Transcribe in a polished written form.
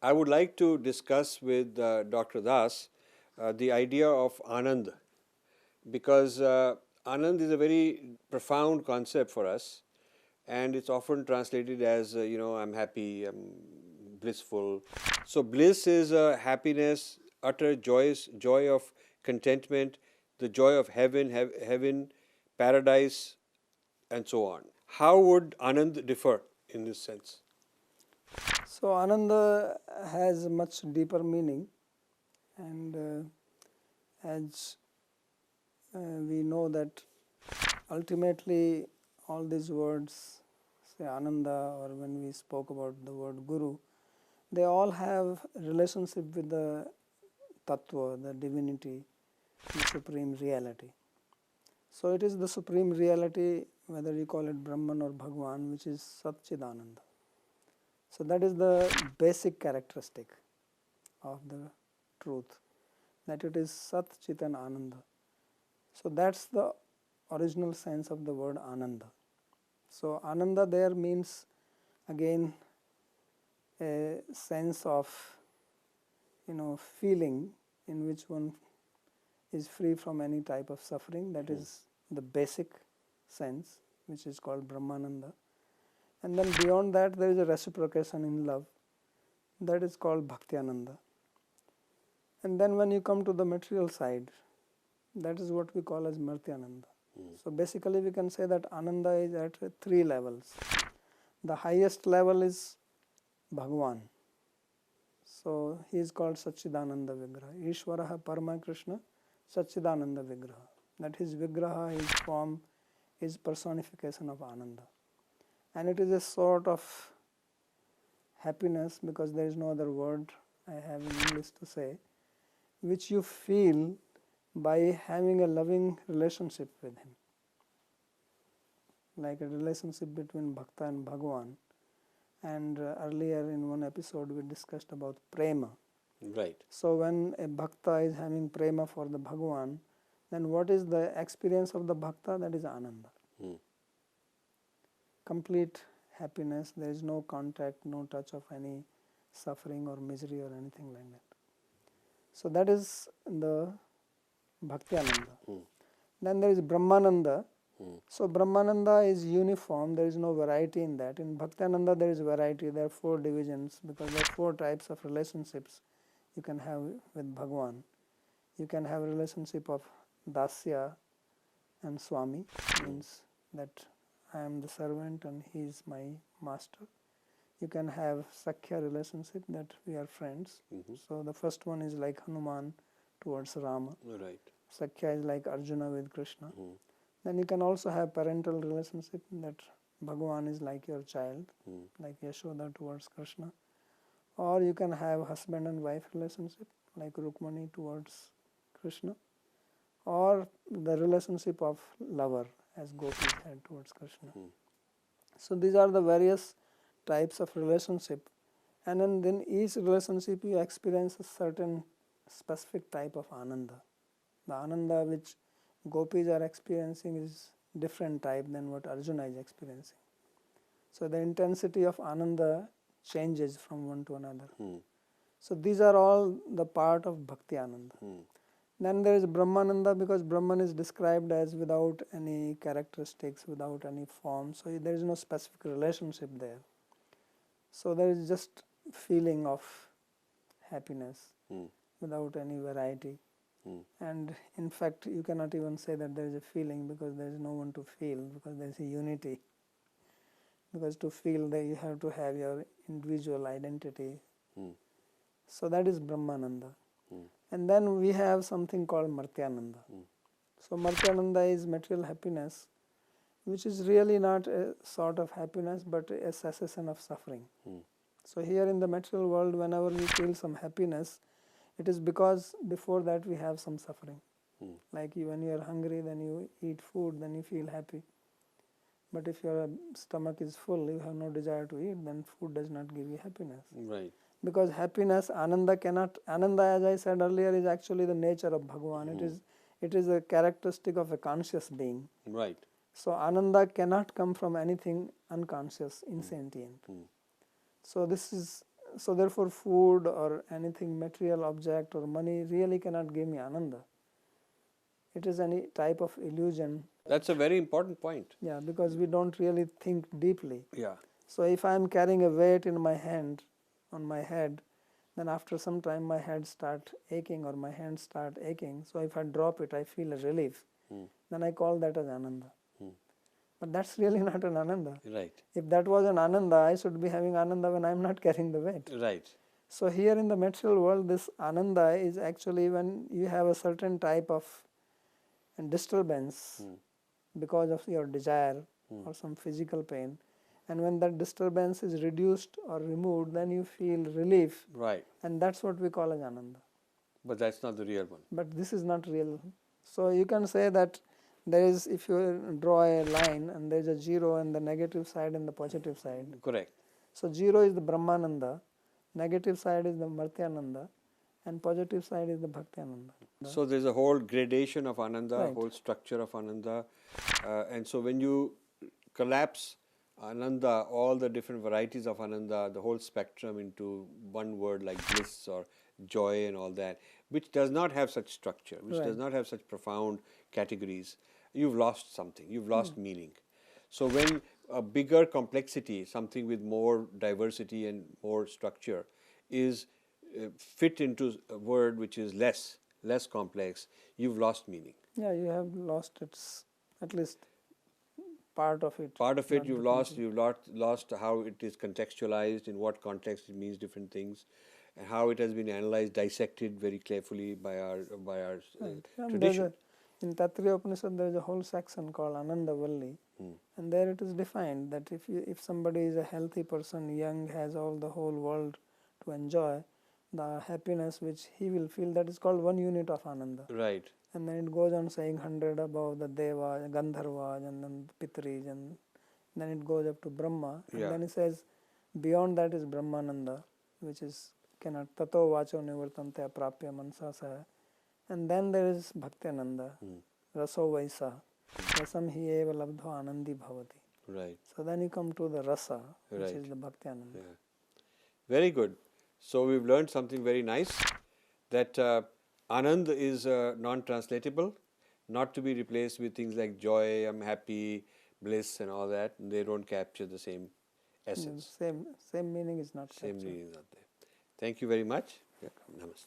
I would like to discuss with Dr. Das the idea of Ananda, because Anand is a very profound concept for us, and it's often translated as, I'm happy, I'm blissful. So bliss is happiness, utter joy of contentment, the joy of heaven, paradise, and so on. How would Anand differ in this sense? So Ananda has a much deeper meaning, and as we know that ultimately all these words, say Ananda, or when we spoke about the word Guru, they all have relationship with the Tattva, the divinity, the supreme reality. So it is the supreme reality, whether you call it Brahman or Bhagwan, which is Satchidananda. So that is the basic characteristic of the truth, that it is Sat Chit and Ananda. So that's the original sense of the word Ananda. So Ananda there means again a sense of feeling in which one is free from any type of suffering. That is the basic sense, which is called Brahmananda. And then beyond that there is a reciprocation in love, that is called Bhakti-Ananda. And then when you come to the material side, that is what we call as Mrtyananda. So basically we can say that Ananda is at 3 levels. The highest level is Bhagwan. So he is called Satchidananda Vigraha. Ishvaraha Parama Krishna Satchidananda Vigraha. That his Vigraha, his form, is personification of Ananda. And it is a sort of happiness, because there is no other word I have in English to say, which you feel by having a loving relationship with him, like a relationship between Bhakta and Bhagwan. And earlier in one episode we discussed about prema. Right. So when a Bhakta is having prema for the Bhagwan, then what is the experience of the Bhakta? That is Ananda. Complete happiness, there is no contact, no touch of any suffering or misery or anything like that. So that is the Bhakti-Ananda. Then there is Brahmananda. So Brahmananda is uniform, there is no variety in that. In Bhakti-Ananda there is variety, there are 4 divisions, because there are 4 types of relationships you can have with Bhagwan. You can have a relationship of Dasya and Swami, means that I am the servant and he is my master. You can have Sakhya relationship, that we are friends. So the first one is like Hanuman towards Rama. Right. Sakhya is like Arjuna with Krishna. Then you can also have parental relationship, that Bhagwan is like your child, like Yashoda towards Krishna. Or you can have husband and wife relationship, like Rukmani towards Krishna. Or the relationship of lover, as gopis had towards Krishna. So these are the various types of relationship, and then each relationship you experience a certain specific type of Ananda. The Ananda which gopis are experiencing is different type than what Arjuna is experiencing. So the intensity of Ananda changes from one to another. So these are all the part of Bhakti Ananda. Then there is Brahmananda, because Brahman is described as without any characteristics, without any form. So there is no specific relationship there. So there is just feeling of happiness without any variety. And in fact you cannot even say that there is a feeling, because there is no one to feel, because there is a unity. Because to feel that you have to have your individual identity. So that is Brahmananda. And then we have something called Mrtyananda. So Mrtyananda is material happiness, which is really not a sort of happiness, but a cessation of suffering. So here in the material world, whenever we feel some happiness, it is because before that we have some suffering. Like when you are hungry, then you eat food, then you feel happy. But if your stomach is full, you have no desire to eat, then food does not give you happiness. Right. Because happiness, Ananda cannot. Ananda, as I said earlier, is actually the nature of Bhagwan. It is a characteristic of a conscious being. Right. So Ananda cannot come from anything unconscious, insentient. So this is so therefore food or anything material object or money really cannot give me Ananda. It is any type of illusion. That's a very important point. Yeah, because we don't really think deeply. Yeah. So if I am carrying a weight in my hand, on my head, then after some time my head start aching or my hands start aching. So if I drop it, I feel a relief. Then I call that as Ananda. But that's really not an Ananda. Right. If that was an Ananda, I should be having Ananda when I am not carrying the weight. Right. So here in the material world, this Ananda is actually when you have a certain type of disturbance because of your desire or some physical pain. And when that disturbance is reduced or removed, then you feel relief. Right. And that's what we call as Ananda. But that's not the real one. But this is not real. So you can say that there is, if you draw a line and there is a zero and the negative side and the positive side. Correct. So zero is the Brahmananda, negative side is the Martyananda, and positive side is the Bhaktiananda. So there's a whole gradation of Ananda, Right. whole structure of Ananda. And so when you collapse Ananda, all the different varieties of Ananda, the whole spectrum into one word like bliss or joy and all that, which does not have such structure, which does not have such profound categories, you've lost something, you've lost meaning. So when a bigger complexity, something with more diversity and more structure is fit into a word which is less complex, you've lost meaning. Yeah, you have lost its, at least part of it. Part of it not you've the lost, complete. you've lost how it is contextualized, in what context it means different things, and how it has been analyzed, dissected very carefully by our Right. And tradition. in Tattariya Upanishad there is a whole section called Ananda Valli, and there it is defined that if somebody is a healthy person, young, has all the whole world to enjoy, the happiness which he will feel, that is called one unit of Ananda. Right. And then it goes on saying 100 above the Devas, Gandharvas, and then Pitris, and then it goes up to Brahma, and then it says beyond that is Brahmananda, which is cannot tato vacho nivartante aprapya mansa saha. And then there is Bhaktiananda, raso vaisa, rasam hi eva labdho anandi bhavati. Right. So then you come to the rasa, which Right. is the Bhaktiananda. Yeah. Very good. So we've learned something very nice, that Anand is non-translatable, not to be replaced with things like joy, I'm happy, bliss and all that. They don't capture the same essence. Same meaning is not Same captured. meaning is not there. Thank you very much. Yeah. Namaste.